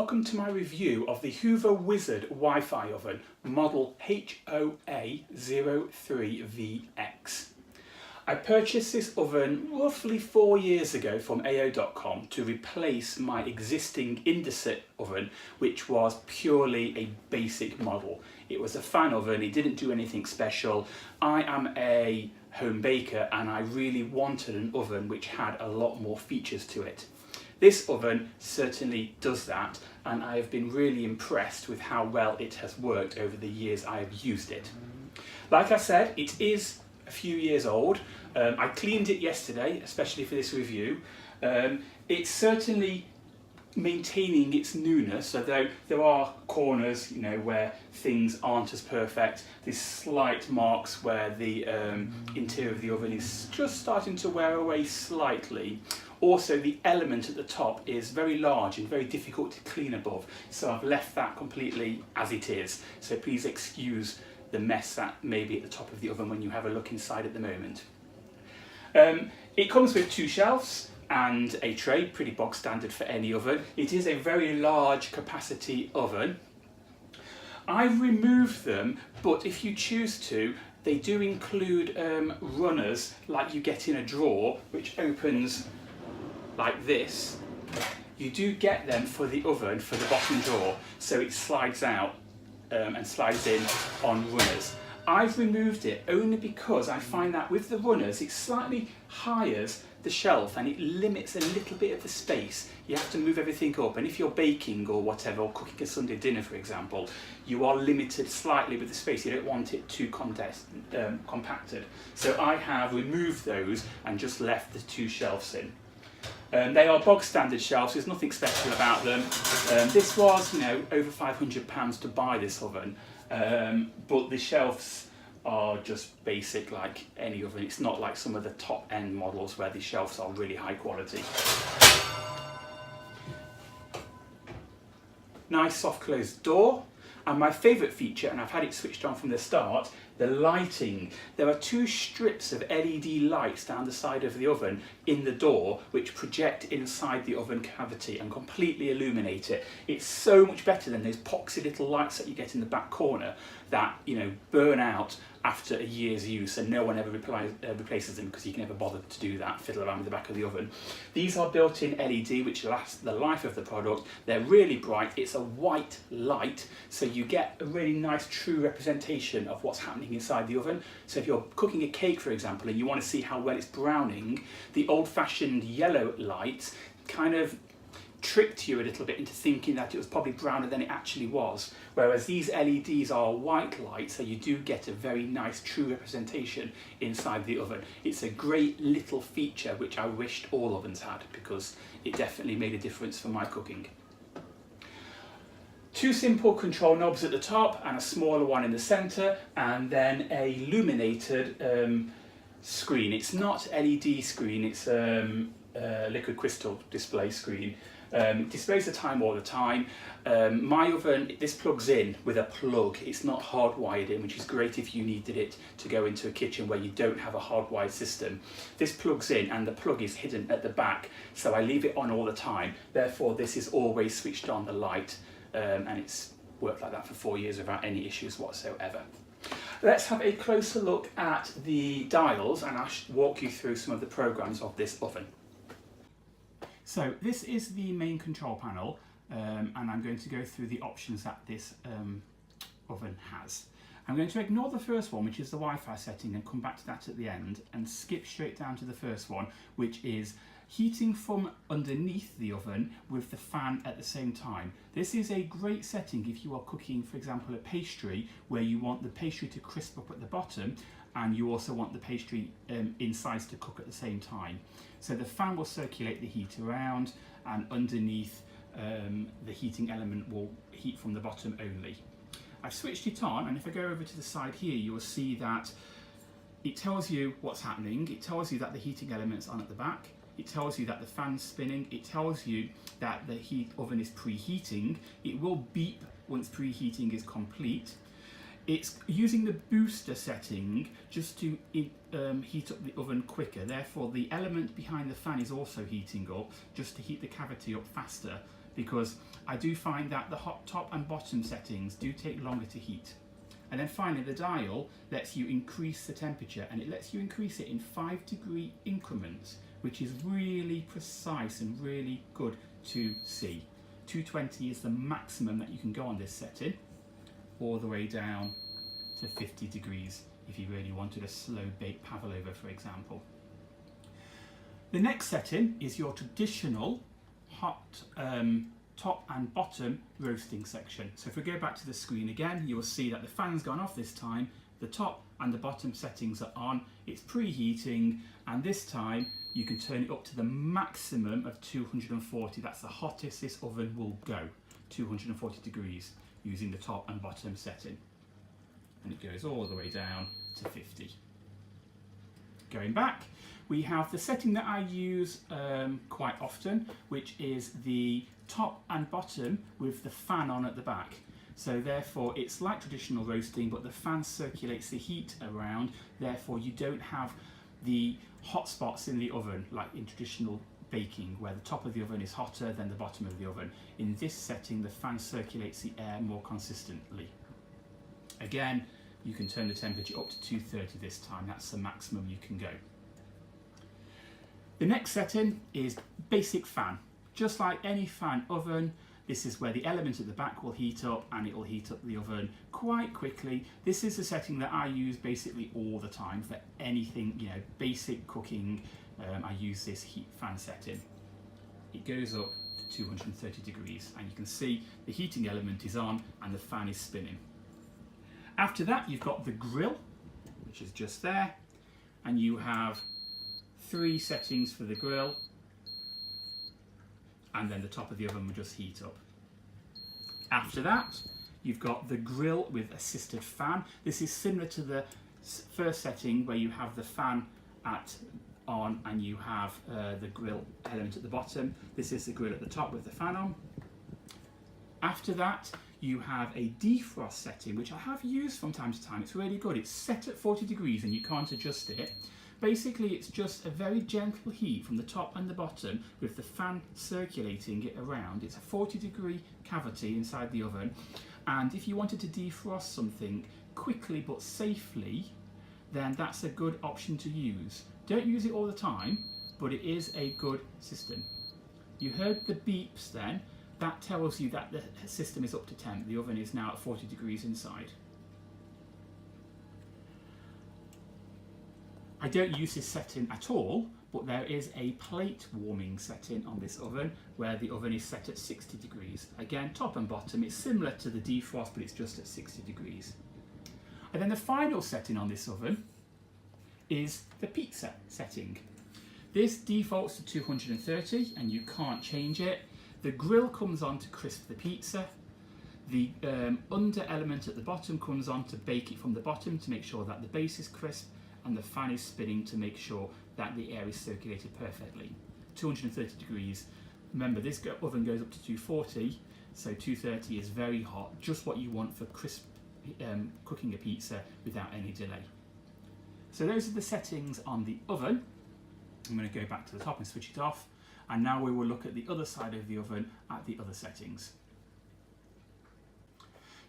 welcome to my review of the Hoover Wizard Wi-Fi oven, model HOA03VX. I purchased this oven roughly 4 years ago from AO.com to replace my existing Indesit oven, which was purely a basic model. It was a fan oven, it didn't do anything special. I am a home baker and I really wanted an oven which had a lot more features to it. This oven certainly does that, and I have been really impressed with how well it has worked over the years I have used it. Like I said, it is a few years old. I cleaned it yesterday, especially for this review. It's certainly maintaining its newness, although there are corners, where things aren't as perfect. There's slight marks where the interior of the oven is just starting to wear away slightly. Also, the element at the top is very large and very difficult to clean above, so I've left that completely as it is. So please excuse the mess that may be at the top of the oven when you have a look inside at the moment. It comes with 2 shelves and a tray, pretty bog standard for any oven. It is a very large capacity oven. I've removed them, but if you choose to, they do include runners like you get in a drawer, which opens like this. You do get them for the oven for the bottom drawer, so it slides out and slides in on runners. I've removed it only because I find that with the runners it slightly hires the shelf and it limits a little bit of the space. You have to move everything up, and if you're baking or whatever, or cooking a Sunday dinner for example, you are limited slightly with the space. You don't want it too compacted. So I have removed those and just left the 2 shelves in. They are bog standard shelves, there's nothing special about them. This was, over £500 to buy this oven, but the shelves are just basic like any oven. It's not like some of the top end models where the shelves are really high quality. Nice soft closed door. And my favourite feature, and I've had it switched on from the start, the lighting. There are 2 strips of LED lights down the side of the oven in the door which project inside the oven cavity and completely illuminate it. It's so much better than those poxy little lights that you get in the back corner that burn out after a year's use, and no one ever replaces them because you can never bother to do that, fiddle around with the back of the oven. These are built-in LED which last the life of the product. They're really bright. It's a white light, so you get a really nice true representation of what's happening inside the oven. So if you're cooking a cake, for example, and you want to see how well it's browning, the old-fashioned yellow light kind of tricked you a little bit into thinking that it was probably browner than it actually was, whereas these LEDs are white light, so you do get a very nice true representation inside the oven. It's a great little feature which I wished all ovens had, because it definitely made a difference for my cooking. 2 simple control knobs at the top and a smaller one in the centre, and then a illuminated screen. It's not LED screen, it's liquid crystal display screen. It displays the time all the time. My oven, this plugs in with a plug. It's not hardwired in, which is great if you needed it to go into a kitchen where you don't have a hardwired system. This plugs in and the plug is hidden at the back, so I leave it on all the time. Therefore this is always switched on, the light, and it's worked like that for 4 years without any issues whatsoever. Let's have a closer look at the dials and I'll walk you through some of the programs of this oven. So this is the main control panel, and I'm going to go through the options that this oven has. I'm going to ignore the first one, which is the Wi-Fi setting, and come back to that at the end, and skip straight down to the first one, which is heating from underneath the oven with the fan at the same time. This is a great setting if you are cooking, for example, a pastry where you want the pastry to crisp up at the bottom and you also want the pastry insides to cook at the same time. So the fan will circulate the heat around, and underneath the heating element will heat from the bottom only. I've switched it on, and if I go over to the side here, you will see that it tells you what's happening. It tells you that the heating element's on at the back. It tells you that the fan's spinning. It tells you that the oven is preheating. It will beep once preheating is complete. It's using the booster setting just to heat up the oven quicker. Therefore, the element behind the fan is also heating up just to heat the cavity up faster because I do find that the hot top and bottom settings do take longer to heat. And then finally, the dial lets you increase the temperature, and it lets you increase it in 5-degree increments, which is really precise and really good to see. 220 is the maximum that you can go on this setting, all the way down to 50 degrees if you really wanted a slow baked pavlova, for example. The next setting is your traditional hot top and bottom roasting section. So if we go back to the screen again, you will see that the fan's gone off this time, the top and the bottom settings are on, it's preheating, and this time you can turn it up to the maximum of 240. That's the hottest this oven will go, 240 degrees, using the top and bottom setting. And it goes all the way down to 50. Going back, we have the setting that I use quite often, which is the top and bottom with the fan on at the back. So therefore it's like traditional roasting, but the fan circulates the heat around, therefore you don't have the hot spots in the oven like in traditional baking, where the top of the oven is hotter than the bottom of the oven. In this setting, the fan circulates the air more consistently. Again, you can turn the temperature up to 230 this time, that's the maximum you can go. The next setting is basic fan. Just like any fan oven, this is where the element at the back will heat up, and it will heat up the oven quite quickly. This is the setting that I use basically all the time for anything, you know, basic cooking. I use this heat fan setting. It goes up to 230 degrees, and you can see the heating element is on and the fan is spinning. After that, you've got the grill, which is just there, and you have 3 settings for the grill, and then the top of the oven will just heat up. After that, you've got the grill with assisted fan. This is similar to the first setting where you have the fan on and you have the grill element at the bottom. This is the grill at the top with the fan on. After that, you have a defrost setting, which I have used from time to time. It's really good. It's set at 40 degrees and you can't adjust it. Basically, it's just a very gentle heat from the top and the bottom with the fan circulating it around. It's a 40-degree cavity inside the oven, and if you wanted to defrost something quickly but safely, then that's a good option to use. Don't use it all the time, but it is a good system. You heard the beeps then. That tells you that the system is up to temp. The oven is now at 40 degrees inside. I don't use this setting at all, but there is a plate warming setting on this oven where the oven is set at 60 degrees. Again, top and bottom, it's similar to the defrost, but it's just at 60 degrees. And then the final setting on this oven is the pizza setting. This defaults to 230 and you can't change it. The grill comes on to crisp the pizza. The under element at the bottom comes on to bake it from the bottom to make sure that the base is crisp, and the fan is spinning to make sure that the air is circulated perfectly. 230 degrees. Remember, this oven goes up to 240, so 230 is very hot, just what you want for crisp cooking a pizza without any delay. So those are the settings on the oven. I'm going to go back to the top and switch it off, and now we will look at the other side of the oven at the other settings.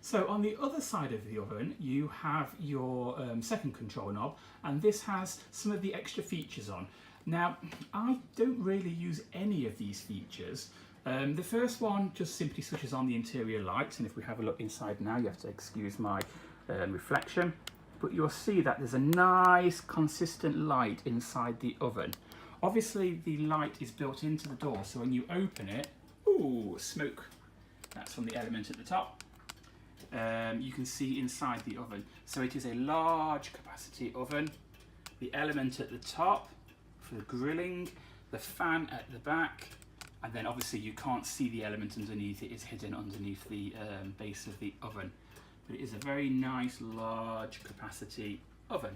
So on the other side of the oven, you have your second control knob, and this has some of the extra features on. Now, I don't really use any of these features. The first one just simply switches on the interior lights, and if we have a look inside now, you have to excuse my reflection, but you'll see that there's a nice consistent light inside the oven. Obviously, the light is built into the door, so when you open it, ooh, smoke. That's from the element at the top. You can see inside the oven. So it is a large capacity oven. The element at the top for the grilling, the fan at the back, and then obviously you can't see the element underneath. It is hidden underneath the base of the oven. But it is a very nice large capacity oven.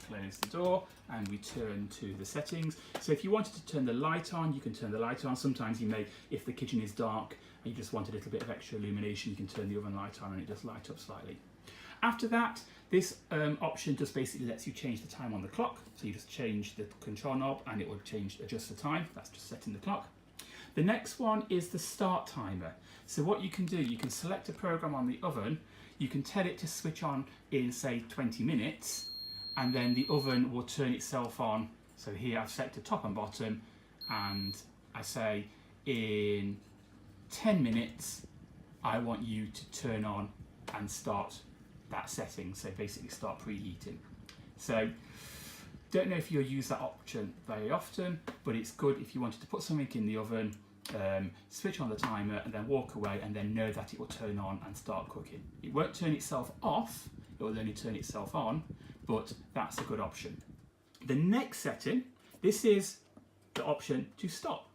Close the door and we turn to the settings. So if you wanted to turn the light on, you can turn the light on. Sometimes you may, if the kitchen is dark and you just want a little bit of extra illumination, you can turn the oven light on and it does light up slightly. After that, this option just basically lets you change the time on the clock. So you just change the control knob and it will adjust the time. That's just setting the clock. The next one is the start timer. So what you can do, you can select a program on the oven, you can tell it to switch on in say 20 minutes, and then the oven will turn itself on. So here I've selected top and bottom, and I say in 10 minutes I want you to turn on and start that setting, so basically start preheating. So don't know if you'll use that option very often, but it's good if you wanted to put something in the oven, switch on the timer and then walk away and then know that it will turn on and start cooking. It won't turn itself off, it will only turn itself on, but that's a good option. The next setting, this is the option to stop.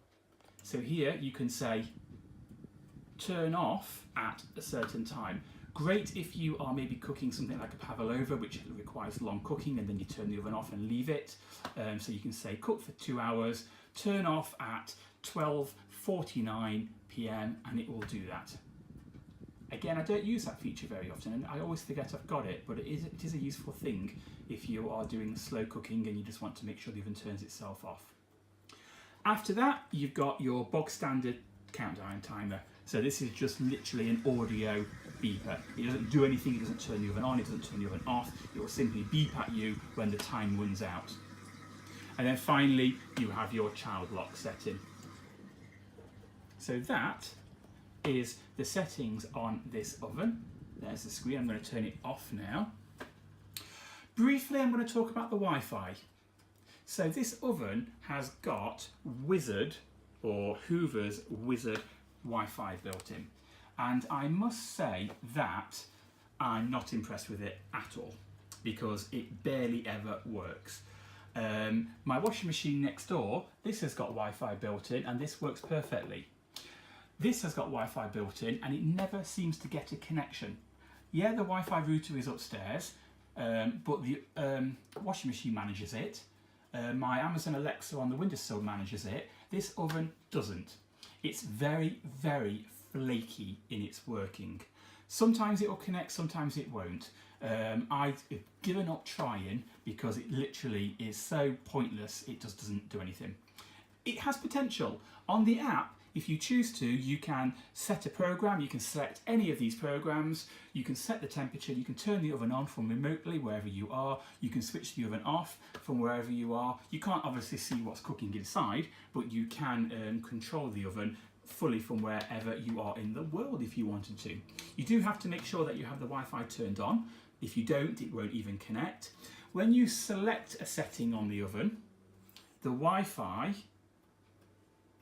So here you can say turn off at a certain time. Great if you are maybe cooking something like a pavlova, which requires long cooking, and then you turn the oven off and leave it. So you can say cook for 2 hours, turn off at 12:49 p.m. and it will do that. Again, I don't use that feature very often and I always forget I've got it, but it is a useful thing if you are doing slow cooking and you just want to make sure the oven turns itself off. After that, you've got your bog standard countdown timer. So this is just literally an audio beeper. It doesn't do anything, it doesn't turn the oven on, it doesn't turn the oven off. It will simply beep at you when the time runs out. And then finally, you have your child lock setting. So that is the settings on this oven. There's the screen, I'm going to turn it off now. Briefly, I'm going to talk about the Wi-Fi. So this oven has got Wizard, or Hoover's Wizard Wi-Fi built in, and I must say that I'm not impressed with it at all because it barely ever works. My washing machine next door, this has got Wi-Fi built in and this works perfectly. This has got Wi-Fi built in and it never seems to get a connection. Yeah, the Wi-Fi router is upstairs, but the washing machine manages it. My Amazon Alexa on the windowsill manages it. This oven doesn't. It's very, very flaky in its working. Sometimes it will connect, sometimes it won't. I've given up trying because it literally is so pointless, it just doesn't do anything. It has potential. On the app, if you choose to, you can set a program, you can select any of these programs, you can set the temperature, you can turn the oven on from remotely wherever you are, you can switch the oven off from wherever you are. You can't obviously see what's cooking inside, but you can control the oven fully from wherever you are in the world if you wanted to. You do have to make sure that you have the Wi-Fi turned on. If you don't, it won't even connect. When you select a setting on the oven, the Wi-Fi,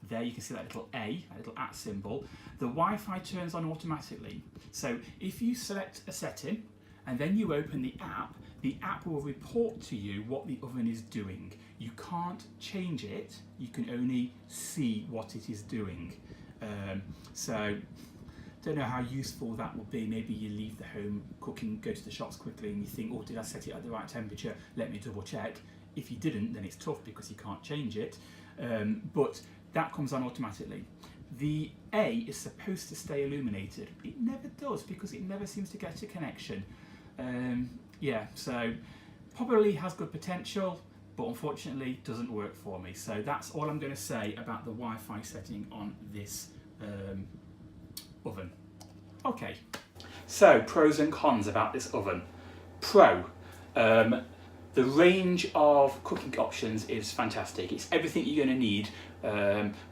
there you can see that little A, that little @ symbol, the Wi-Fi turns on automatically. So if you select a setting and then you open the app will report to you what the oven is doing. You can't change it, you can only see what it is doing. So don't know how useful that will be. Maybe you leave the home cooking, go to the shops quickly and you think, oh, did I set it at the right temperature? Let me double check. If you didn't, then it's tough because you can't change it. But that comes on automatically. The A is supposed to stay illuminated. It never does because it never seems to get a connection. Yeah, so probably has good potential, but unfortunately doesn't work for me. So that's all I'm going to say about the Wi-Fi setting on this oven. Okay, so pros and cons about this oven. Pro, the range of cooking options is fantastic. It's everything you're going to need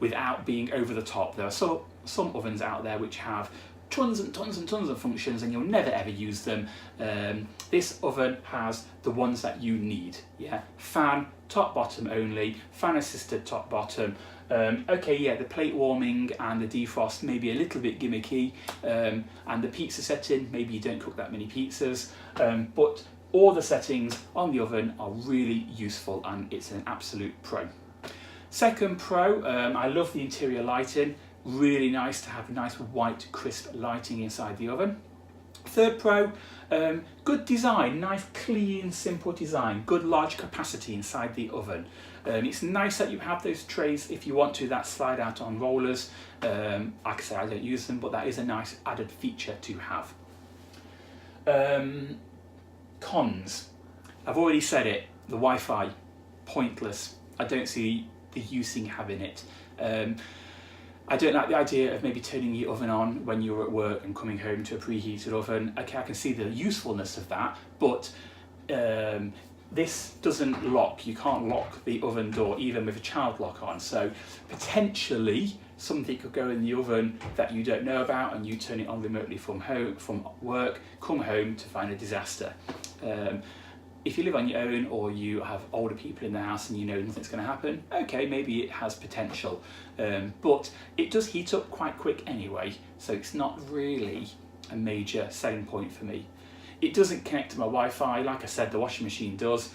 without being over the top. There are some ovens out there which have tons and tons and tons of functions and you'll never ever use them. This oven has the ones that you need. Yeah, fan, top bottom only, fan assisted top bottom. Okay, yeah, the plate warming and the defrost may be a little bit gimmicky, and the pizza setting, maybe you don't cook that many pizzas, but all the settings on the oven are really useful and it's an absolute pro. Second pro, I love the interior lighting. Really nice to have nice white crisp lighting inside the oven. Third pro, good design, nice clean simple design, good large capacity inside the oven. It's nice that you have those trays if you want to that slide out on rollers. Like I say, I don't use them, but that is a nice added feature to have. Cons, I've already said it, the Wi-Fi, pointless. I don't see the use in having it. I don't like the idea of maybe turning your oven on when you're at work and coming home to a preheated oven. Okay, I can see the usefulness of that, but this doesn't lock. You can't lock the oven door even with a child lock on. So potentially something could go in the oven that you don't know about, and you turn it on remotely from home, from work, come home to find a disaster. If you live on your own or you have older people in the house and you know nothing's going to happen, okay, maybe it has potential. But it does heat up quite quick anyway, so it's not really a major selling point for me. It doesn't connect to my Wi-Fi. Like I said, the washing machine does.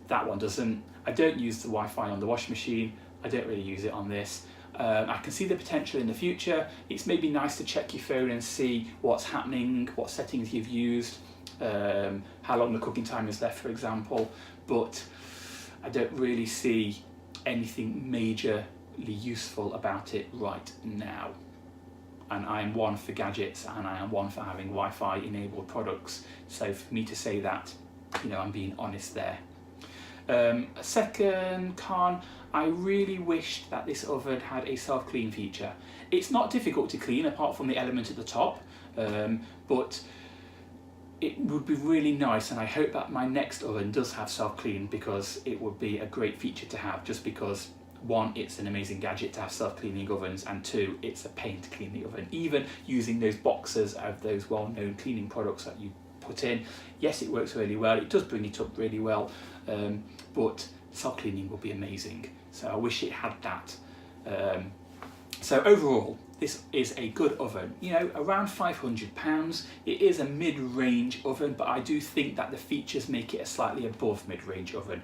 That one doesn't. I don't use the Wi-Fi on the washing machine. I don't really use it on this. I can see the potential in the future. It's maybe nice to check your phone and see what's happening, what settings you've used, how long the cooking time is left, for example. But I don't really see anything majorly useful about it right now. And I am one for gadgets, and I am one for having Wi-Fi enabled products. So for me to say that, you know, I'm being honest there. A second con, I really wished that this oven had a self-clean feature. It's not difficult to clean apart from the element at the top, but it would be really nice, and I hope that my next oven does have self-clean, because it would be a great feature to have, just because one, it's an amazing gadget to have self-cleaning ovens, and two, it's a pain to clean the oven. Even using those boxes of those well-known cleaning products that you put in, yes, it works really well, it does bring it up really well, but self-cleaning would be amazing. So I wish it had that. So overall, this is a good oven, you know, around £500. It is a mid-range oven, but I do think that the features make it a slightly above mid-range oven.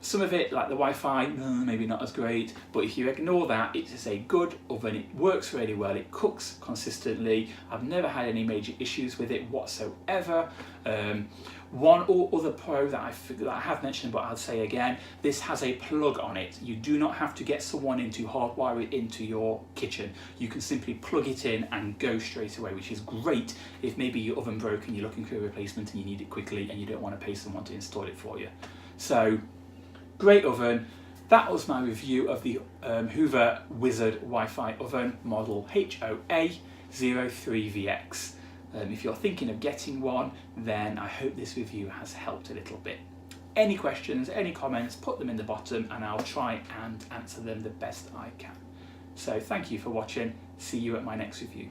Some of it, like the Wi-Fi, maybe not as great, but if you ignore that, it is a good oven. It works really well, it cooks consistently. I've never had any major issues with it whatsoever. One or other pro that I have mentioned, but I'll say again, this has a plug on it. You do not have to get someone in to hardwire it into your kitchen. You can simply plug it in and go straight away, which is great if maybe your oven broke and you're looking for a replacement and you need it quickly and you don't want to pay someone to install it for you. So, great oven. That was my review of the Hoover Wizard Wi-Fi oven model HOA03VX. If you're thinking of getting one, then I hope this review has helped a little bit. Any questions, any comments, put them in the bottom and I'll try and answer them the best I can. So thank you for watching. See you at my next review.